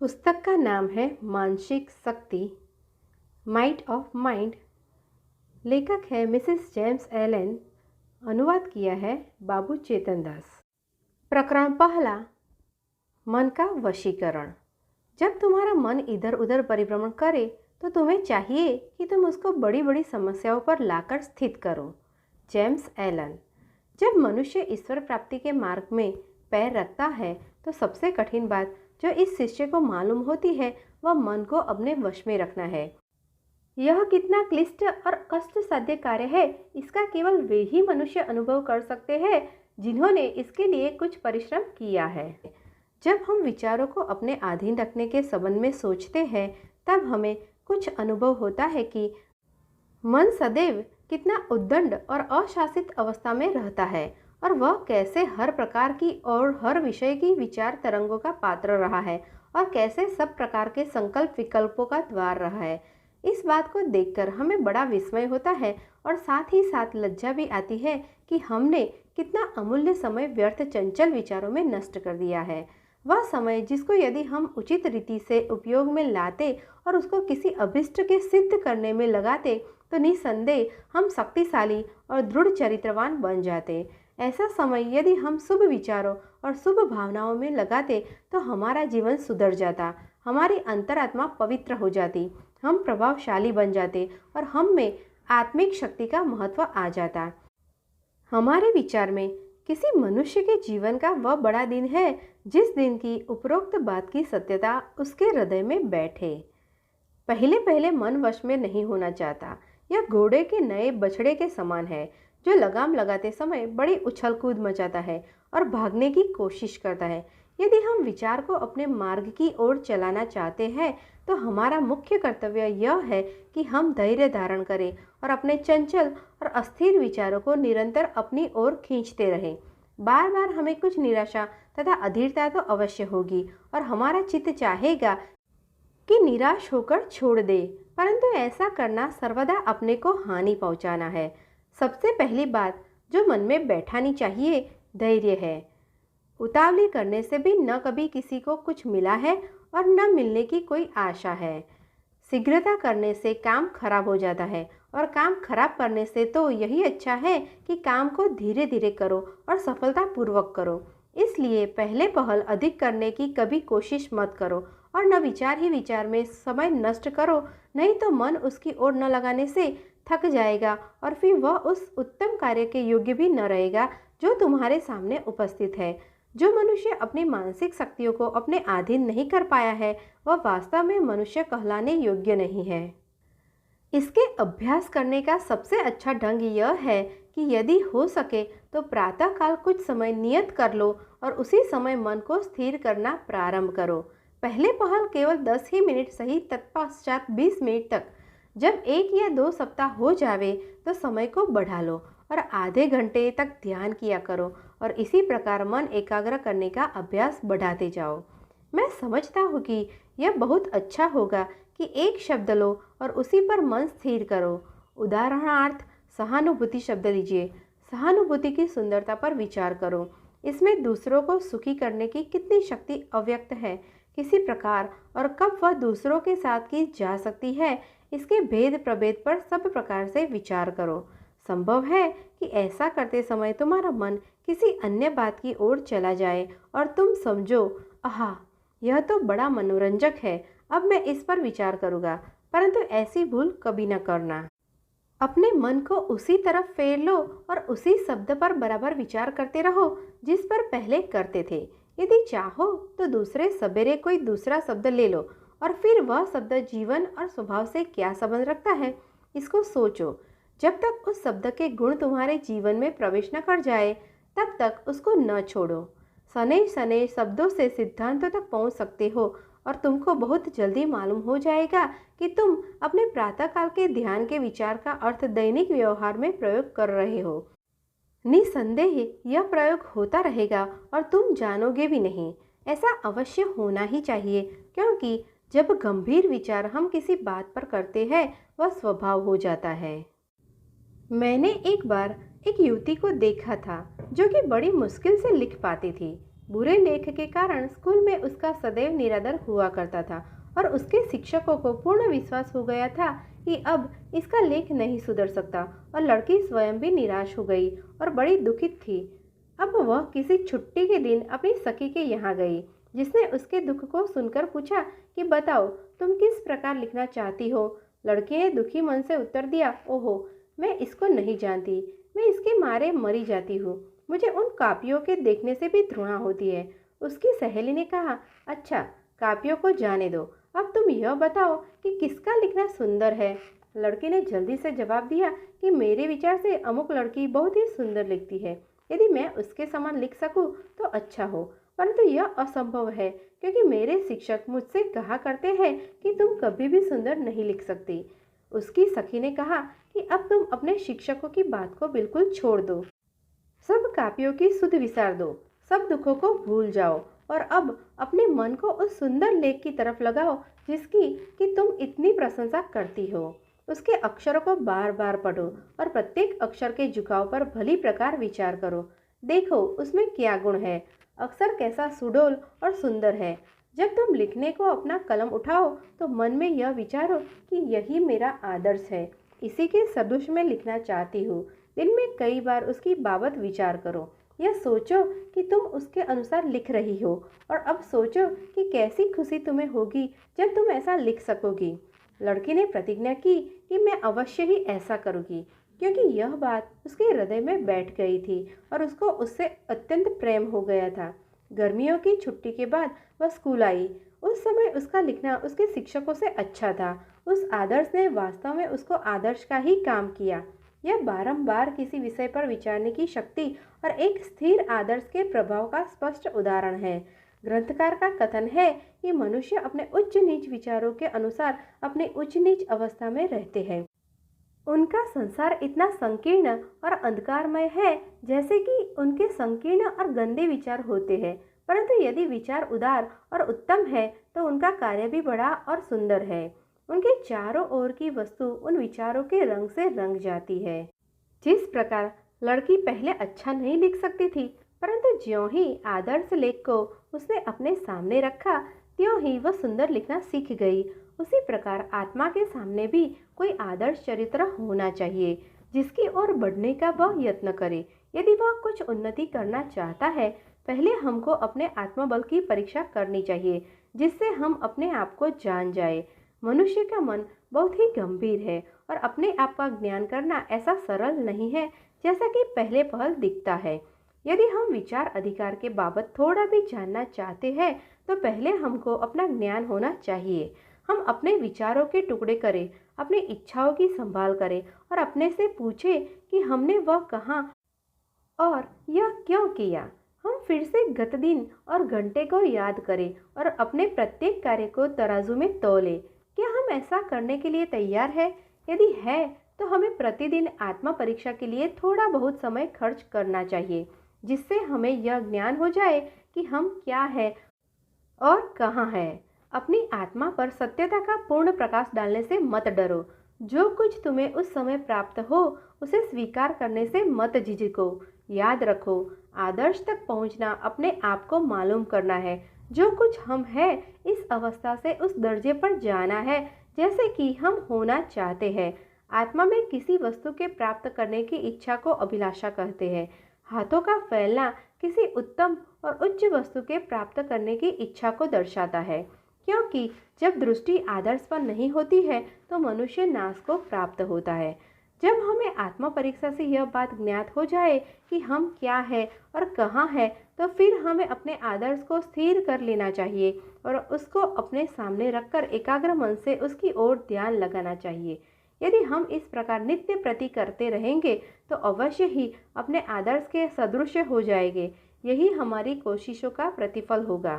पुस्तक का नाम है मानसिक शक्ति, माइट ऑफ माइंड। लेखक है मिसेस जेम्स एलन। अनुवाद किया है बाबू चेतन दास। प्रकरण पहला, मन का वशीकरण। जब तुम्हारा मन इधर उधर परिभ्रमण करे तो तुम्हें चाहिए कि तुम उसको बड़ी बड़ी समस्याओं पर लाकर स्थित करो। James Allen. जब मनुष्य ईश्वर प्राप्ति के मार्ग में पैर रखता है तो सबसे कठिन बात जो इस शिष्य को मालूम होती है वह मन को अपने वश में रखना है। यह कितना क्लिष्ट और कष्ट साध्य कार्य है, इसका केवल वे ही मनुष्य अनुभव कर सकते हैं जिन्होंने इसके लिए कुछ परिश्रम किया है। जब हम विचारों को अपने अधीन रखने के संबंध में सोचते हैं तब हमें कुछ अनुभव होता है कि मन सदैव कितना उद्दंड और अशासित अवस्था में रहता है और वह कैसे हर प्रकार की और हर विषय की विचार तरंगों का पात्र रहा है और कैसे सब प्रकार के संकल्प विकल्पों का द्वार रहा है। इस बात को देखकर हमें बड़ा विस्मय होता है और साथ ही साथ लज्जा भी आती है कि हमने कितना अमूल्य समय व्यर्थ चंचल विचारों में नष्ट कर दिया है। वह समय जिसको यदि हम उचित रीति से उपयोग में लाते और उसको किसी अभिष्ट के सिद्ध करने में लगाते तो निसंदेह हम शक्तिशाली और दृढ़ चरित्रवान बन जाते। ऐसा समय यदि हम शुभ विचारों और शुभ भावनाओं में लगाते तो हमारा जीवन सुधर जाता, हमारी अंतरात्मा पवित्र हो जाती, हम प्रभावशाली बन जाते और हम में आत्मिक शक्ति का महत्व आ जाता। हमारे विचार में किसी मनुष्य के जीवन का वह बड़ा दिन है जिस दिन की उपरोक्त बात की सत्यता उसके हृदय में बैठे। पहले पहले मन वश में नहीं होना चाहता। यह घोड़े के नए बछड़े के समान है जो लगाम लगाते समय बड़ी उछल कूद मचाता है और भागने की कोशिश करता है। यदि हम विचार को अपने मार्ग की ओर चलाना चाहते हैं तो हमारा मुख्य कर्तव्य यह है कि हम धैर्य धारण करें और अपने चंचल और अस्थिर विचारों को निरंतर अपनी ओर खींचते रहें। बार बार हमें कुछ निराशा तथा अधीरता तो अवश्य होगी और हमारा चित्त चाहेगा कि निराश होकर छोड़ दे, परंतु ऐसा करना सर्वदा अपने को हानि पहुंचाना है। सबसे पहली बात जो मन में बैठानी चाहिए धैर्य है। उतावली करने से भी न कभी किसी को कुछ मिला है और न मिलने की कोई आशा है। शीघ्रता करने से काम खराब हो जाता है और काम खराब करने से तो यही अच्छा है कि काम को धीरे धीरे करो और सफलतापूर्वक करो। इसलिए पहले पहल अधिक करने की कभी कोशिश मत करो और न विचार ही विचार में समय नष्ट करो, नहीं तो मन उसकी ओर न लगाने से थक जाएगा और फिर वह उस उत्तम कार्य के योग्य भी न रहेगा जो तुम्हारे सामने उपस्थित है। जो मनुष्य अपनी मानसिक शक्तियों को अपने अधीन नहीं कर पाया है वह वास्तव में मनुष्य कहलाने योग्य नहीं है। इसके अभ्यास करने का सबसे अच्छा ढंग यह है कि यदि हो सके तो प्रातःकाल कुछ समय नियत कर लो और उसी समय मन को स्थिर करना प्रारंभ करो। पहले पहल केवल 10 ही मिनट सही, तत्पश्चात 20 मिनट तक। जब 1 या 2 सप्ताह हो जावे तो समय को बढ़ा लो और आधे घंटे तक ध्यान किया करो और इसी प्रकार मन एकाग्र करने का अभ्यास बढ़ाते जाओ। मैं समझता हूँ कि यह बहुत अच्छा होगा कि एक शब्द लो और उसी पर मन स्थिर करो। उदाहरणार्थ सहानुभूति शब्द लीजिए। सहानुभूति की सुंदरता पर विचार करो। इसमें दूसरों को सुखी करने की कितनी शक्ति अव्यक्त है, किसी प्रकार और कब वह दूसरों के साथ की जा सकती है, इसके भेद प्रभेद पर सब प्रकार से विचार करो। संभव है कि ऐसा करते समय तुम्हारा मन किसी अन्य बात की ओर चला जाए और तुम समझो, आहा, यह तो बड़ा मनोरंजक है, अब मैं इस पर विचार करूँगा। परंतु ऐसी भूल कभी न करना। अपने मन को उसी तरफ फेर लो और उसी शब्द पर बराबर विचार करते रहो जिस पर पहले करते थे। यदि चाहो तो दूसरे सवेरे कोई दूसरा शब्द ले लो और फिर वह शब्द जीवन और स्वभाव से क्या संबंध रखता है इसको सोचो। जब तक उस शब्द के गुण तुम्हारे जीवन में प्रवेश न कर जाए तब तक उसको न छोड़ो। सने सने शब्दों से सिद्धांतों तक पहुंच सकते हो और तुमको बहुत जल्दी मालूम हो जाएगा कि तुम अपने प्रातःकाल के ध्यान के विचार का अर्थ दैनिक व्यवहार में प्रयोग कर रहे हो। निसंदेह यह प्रयोग होता रहेगा और तुम जानोगे भी नहीं। ऐसा अवश्य होना ही चाहिए, क्योंकि जब गंभीर विचार हम किसी बात पर करते हैं वह स्वभाव हो जाता है। मैंने एक बार एक युवती को देखा था जो कि बड़ी मुश्किल से लिख पाती थी। बुरे लेख के कारण स्कूल में उसका सदैव निरादर हुआ करता था और उसके शिक्षकों को पूर्ण विश्वास हो गया था कि अब इसका लेख नहीं सुधर सकता और लड़की स्वयं भी निराश हो गई और बड़ी दुखित थी। अब वह किसी छुट्टी के दिन अपनी सखी के यहाँ गई, जिसने उसके दुख को सुनकर पूछा कि बताओ तुम किस प्रकार लिखना चाहती हो। लड़की ने दुखी मन से उत्तर दिया, ओहो, मैं इसको नहीं जानती, मैं इसके मारे मरी जाती हूँ। मुझे उन कापियों के देखने से भी घृणा होती है। उसकी सहेली ने कहा, अच्छा, कापियों को जाने दो, अब तुम यह बताओ कि किसका लिखना सुंदर है। लड़की ने जल्दी से जवाब दिया कि मेरे विचार से अमुक लड़की बहुत ही सुंदर लिखती है। यदि मैं उसके समान लिख सकूं तो अच्छा हो, परंतु यह असंभव है क्योंकि मेरे शिक्षक मुझसे कहा करते हैं कि तुम कभी भी सुंदर नहीं लिख सकती। उसकी सखी ने कहा कि अब तुम अपने शिक्षकों की बात को बिल्कुल छोड़ दो, सब कापियों की सुध विसार दो, सब दुखों को भूल जाओ और अब अपने मन को उस सुंदर लेख की तरफ लगाओ जिसकी कि तुम इतनी प्रशंसा करती हो। उसके अक्षरों को बार बार पढ़ो और प्रत्येक अक्षर के झुकाव पर भली प्रकार विचार करो। देखो उसमें क्या गुण है, अक्षर कैसा सुडौल और सुंदर है। जब तुम लिखने को अपना कलम उठाओ तो मन में यह विचारो कि यही मेरा आदर्श है, इसी के सदृश में लिखना चाहती हूँ। दिन में कई बार उसकी बाबत विचार करो। यह सोचो कि तुम उसके अनुसार लिख रही हो और अब सोचो कि कैसी खुशी तुम्हें होगी जब तुम ऐसा लिख सकोगी। लड़की ने प्रतिज्ञा की कि मैं अवश्य ही ऐसा करूँगी, क्योंकि यह बात उसके हृदय में बैठ गई थी और उसको उससे अत्यंत प्रेम हो गया था। गर्मियों की छुट्टी के बाद वह स्कूल आई। उस समय उसका लिखना उसके शिक्षकों से अच्छा था। उस आदर्श ने वास्तव में उसको आदर्श का ही काम किया। यह बारंबार किसी विषय पर विचारने की शक्ति और एक स्थिर आदर्श के प्रभाव का स्पष्ट उदाहरण है। ग्रंथकार का कथन है कि मनुष्य अपने उच्च नीच विचारों के अनुसार अपने उच्च नीच अवस्था में रहते हैं। उनका संसार इतना संकीर्ण और अंधकारमय है जैसे कि उनके संकीर्ण और गंदे विचार होते हैं, परंतु यदि विचार उदार और उत्तम है तो उनका कार्य भी बड़ा और सुंदर है। उनके चारों ओर की वस्तु उन विचारों के रंग से रंग जाती है। जिस प्रकार लड़की पहले अच्छा नहीं लिख सकती थी, परंतु ज्यों ही आदर्श लेख को उसने अपने सामने रखा त्यों ही वह सुंदर लिखना सीख गई। उसी प्रकार आत्मा के सामने भी कोई आदर्श चरित्र होना चाहिए जिसकी ओर बढ़ने का वह यत्न करे। यदि वह कुछ उन्नति करना चाहता है, पहले हमको अपने आत्मबल की परीक्षा करनी चाहिए, जिससे हम अपने आप को जान जाए। मनुष्य का मन बहुत ही गंभीर है और अपने आप का ज्ञान करना ऐसा सरल नहीं है जैसा कि पहले पहल दिखता है। यदि हम विचार अधिकार के बाबत थोड़ा भी जानना चाहते हैं तो पहले हमको अपना ज्ञान होना चाहिए। हम अपने विचारों के टुकड़े करें, अपनी इच्छाओं की संभाल करें और अपने से पूछें कि हमने वह कहाँ और यह क्यों किया। हम फिर से गत दिन और घंटे को याद करें और अपने प्रत्येक कार्य को तराजू में तौलें। क्या हम ऐसा करने के लिए तैयार है? यदि है तो हमें प्रतिदिन आत्मा परीक्षा के लिए थोड़ा बहुत समय खर्च करना चाहिए, जिससे हमें यह ज्ञान हो जाए कि हम क्या है और कहाँ है। अपनी आत्मा पर सत्यता का पूर्ण प्रकाश डालने से मत डरो। जो कुछ तुम्हें उस समय प्राप्त हो उसे स्वीकार करने से मत झिझको। याद रखो, आदर्श तक पहुंचना अपने आप को मालूम करना है। जो कुछ हम हैं इस अवस्था से उस दर्जे पर जाना है जैसे कि हम होना चाहते हैं। आत्मा में किसी वस्तु के प्राप्त करने की इच्छा को अभिलाषा कहते हैं। हाथों का फैलना किसी उत्तम और उच्च वस्तु के प्राप्त करने की इच्छा को दर्शाता है, क्योंकि जब दृष्टि आदर्श पर नहीं होती है तो मनुष्य नाश को प्राप्त होता है। जब हमें आत्मा परीक्षा से यह बात ज्ञात हो जाए कि हम क्या है और कहाँ है, तो फिर हमें अपने आदर्श को स्थिर कर लेना चाहिए और उसको अपने सामने रखकर एकाग्र मन से उसकी ओर ध्यान लगाना चाहिए। यदि हम इस प्रकार नित्य प्रति करते रहेंगे तो अवश्य ही अपने आदर्श के सदृश हो जाएंगे। यही हमारी कोशिशों का प्रतिफल होगा।